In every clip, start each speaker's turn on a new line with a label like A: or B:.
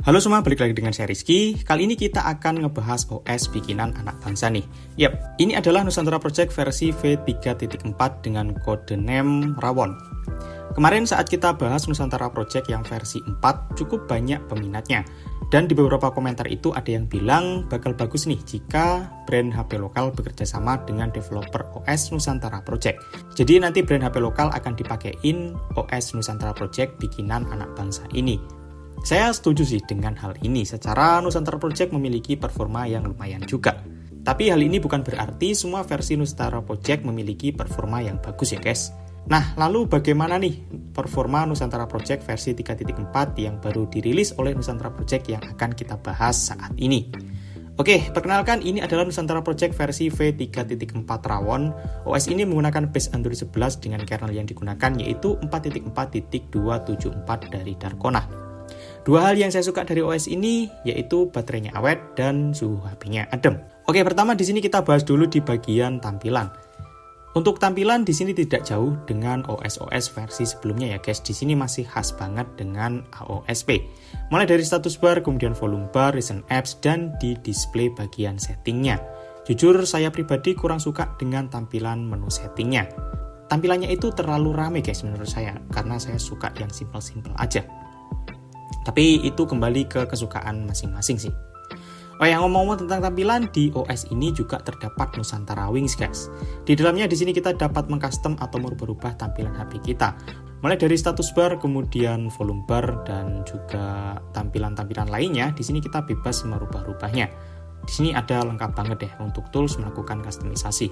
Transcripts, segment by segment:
A: Halo semua, balik lagi dengan saya Rizky. Kali ini kita akan ngebahas OS bikinan anak bangsa nih. Yap, ini adalah Nusantara Project versi V3.4 dengan kode name Rawon. Kemarin saat kita bahas Nusantara Project yang versi 4, cukup banyak peminatnya. Dan di beberapa komentar itu ada yang bilang bakal bagus nih jika brand HP lokal bekerja sama dengan developer OS Nusantara Project. Jadi nanti brand HP lokal akan dipakein OS Nusantara Project bikinan anak bangsa ini. Saya setuju sih dengan hal ini, secara Nusantara Project memiliki performa yang lumayan juga. Tapi hal ini bukan berarti semua versi Nusantara Project memiliki performa yang bagus ya guys. Nah, lalu bagaimana nih performa Nusantara Project versi 3.4 yang baru dirilis oleh Nusantara Project yang akan kita bahas saat ini? Oke, perkenalkan ini adalah Nusantara Project versi V3.4 Rawon. OS ini menggunakan base Android 11 dengan kernel yang digunakan yaitu 4.4.274 dari Darkona. Dua hal yang saya suka dari OS ini yaitu baterainya awet dan suhu HP-nya adem. Oke, pertama di sini kita bahas dulu di bagian tampilan. Untuk tampilan di sini tidak jauh dengan OS versi sebelumnya ya guys. Di sini masih khas banget dengan AOSP. Mulai dari status bar, kemudian volume bar, recent apps, dan di display bagian settingnya. Jujur saya pribadi kurang suka dengan tampilan menu settingnya. Tampilannya itu terlalu rame guys menurut saya, karena saya suka yang simple-simple aja. Tapi itu kembali ke kesukaan masing-masing sih. Oh ya, ngomong-ngomong tentang tampilan, di OS ini juga terdapat Nusantara Wings guys. Di dalamnya di sini kita dapat mengcustom atau merubah tampilan HP kita. Mulai dari status bar, kemudian volume bar, dan juga tampilan-tampilan lainnya, di sini kita bebas merubah-rubahnya. Di sini ada lengkap banget deh untuk tools melakukan customisasi.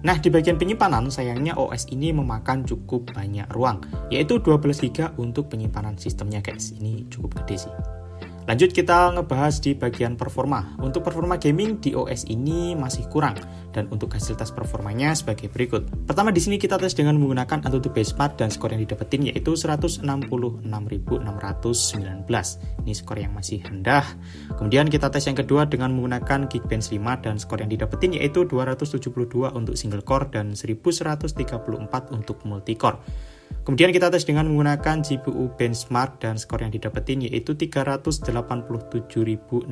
A: Nah, di bagian penyimpanan, sayangnya OS ini memakan cukup banyak ruang, yaitu 12 GB untuk penyimpanan sistemnya guys. Ini cukup gede sih. Lanjut kita ngebahas di bagian performa. Untuk performa gaming di OS ini masih kurang, dan untuk hasil tes performanya sebagai berikut. Pertama di sini kita tes dengan menggunakan AnTuTu Benchmark dan skor yang didapetin yaitu 166.619. Ini skor yang masih rendah. Kemudian kita tes yang kedua dengan menggunakan Geekbench 5 dan skor yang didapetin yaitu 272 untuk single core dan 1134 untuk multi core. Kemudian kita tes dengan menggunakan GPU benchmark dan skor yang didapetin yaitu 387.600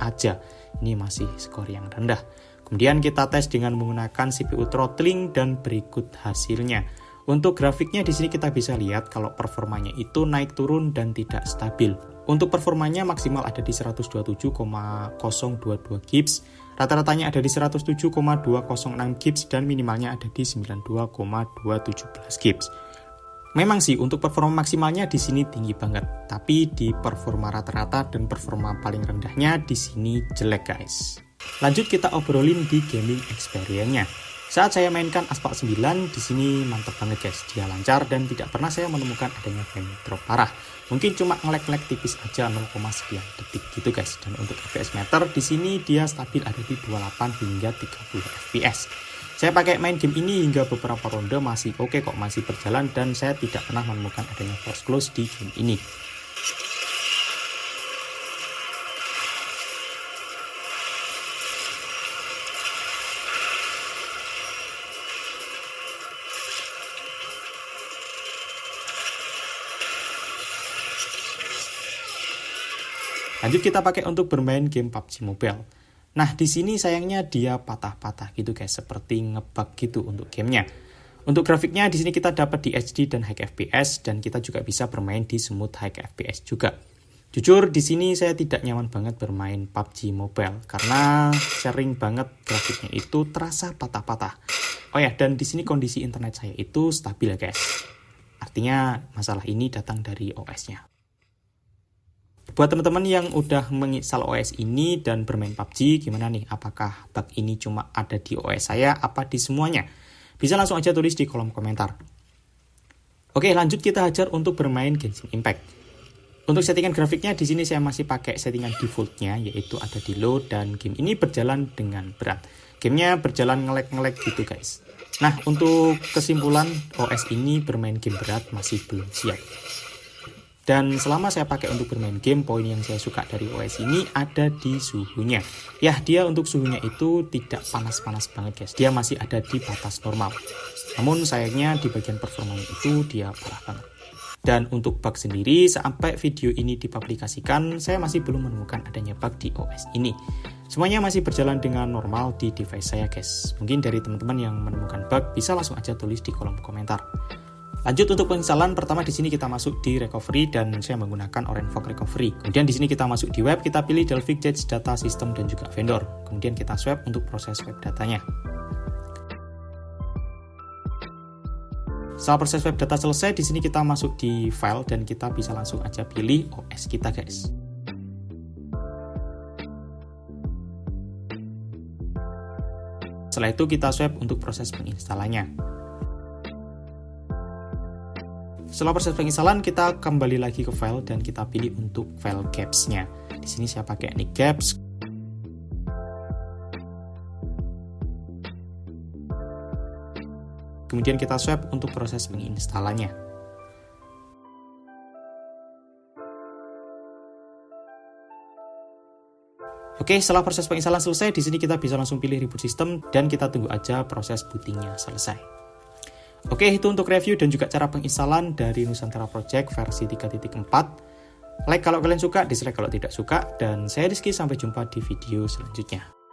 A: aja. Ini masih skor yang rendah. Kemudian kita tes dengan menggunakan CPU throttling dan berikut hasilnya. Untuk grafiknya di sini kita bisa lihat kalau performanya itu naik turun dan tidak stabil. Untuk performanya maksimal ada di 127,022 GB, rata-ratanya ada di 107,206 GB dan minimalnya ada di 92,217 GB. Memang sih untuk performa maksimalnya di sini tinggi banget, tapi di performa rata-rata dan performa paling rendahnya di sini jelek guys. Lanjut kita obrolin di gaming experience-nya. Saat saya mainkan Asphalt 9 di sini mantap banget guys, dia lancar dan tidak pernah saya menemukan adanya frame drop parah. Mungkin cuma nge-lag titis aja 0, sekian detik gitu guys. Dan untuk FPS meter di sini dia stabil ada di 28 hingga 30 FPS. Saya pakai main game ini hingga beberapa ronde masih oke kok, masih berjalan dan saya tidak pernah menemukan adanya force close di game ini. Lanjut kita pakai untuk bermain game PUBG Mobile. Nah, di sini sayangnya dia patah-patah gitu guys, seperti ngebug gitu untuk gamenya. Untuk grafiknya di sini kita dapat di HD dan High FPS dan kita juga bisa bermain di smooth High FPS juga. Jujur di sini saya tidak nyaman banget bermain PUBG Mobile karena sering banget grafiknya itu terasa patah-patah. Oh ya, dan di sini kondisi internet saya itu stabil ya guys. Artinya masalah ini datang dari OS-nya. Buat teman-teman yang udah menginstal OS ini dan bermain PUBG, gimana nih? Apakah bug ini cuma ada di OS saya, apa di semuanya? Bisa langsung aja tulis di kolom komentar. Oke, lanjut kita hajar untuk bermain Genshin Impact. Untuk settingan grafiknya di sini saya masih pakai settingan defaultnya, yaitu ada di low dan game ini berjalan dengan berat. Gamenya berjalan nge-lag gitu guys. Nah, untuk kesimpulan OS ini bermain game berat masih belum siap. Dan selama saya pakai untuk bermain game, poin yang saya suka dari OS ini ada di suhunya. Ya, dia untuk suhunya itu tidak panas-panas banget guys. Dia masih ada di batas normal. Namun sayangnya di bagian performanya itu dia parah banget. Dan untuk bug sendiri, sampai video ini dipublikasikan, saya masih belum menemukan adanya bug di OS ini. Semuanya masih berjalan dengan normal di device saya, guys. Mungkin dari teman-teman yang menemukan bug, bisa langsung aja tulis di kolom komentar. Lanjut untuk penginstalan, pertama di sini kita masuk di recovery dan saya menggunakan OrangeFog Recovery. Kemudian di sini kita masuk di web, kita pilih Delphic Judge Data System dan juga vendor. Kemudian kita swap untuk proses web datanya. Setelah proses web data selesai, di sini kita masuk di file dan kita bisa langsung aja pilih OS kita, guys. Setelah itu kita swap untuk proses penginstalannya. Setelah proses penginstalan, kita kembali lagi ke file dan kita pilih untuk file gaps-nya. Di sini saya pakai ini gaps. Kemudian kita swap untuk proses penginstalannya. Oke, setelah proses penginstalan selesai, di sini kita bisa langsung pilih reboot system dan kita tunggu aja proses bootingnya selesai. Oke, itu untuk review dan juga cara penginstalan dari Nusantara Project versi 3.4. Like kalau kalian suka, dislike kalau tidak suka, dan saya Rizky, sampai jumpa di video selanjutnya.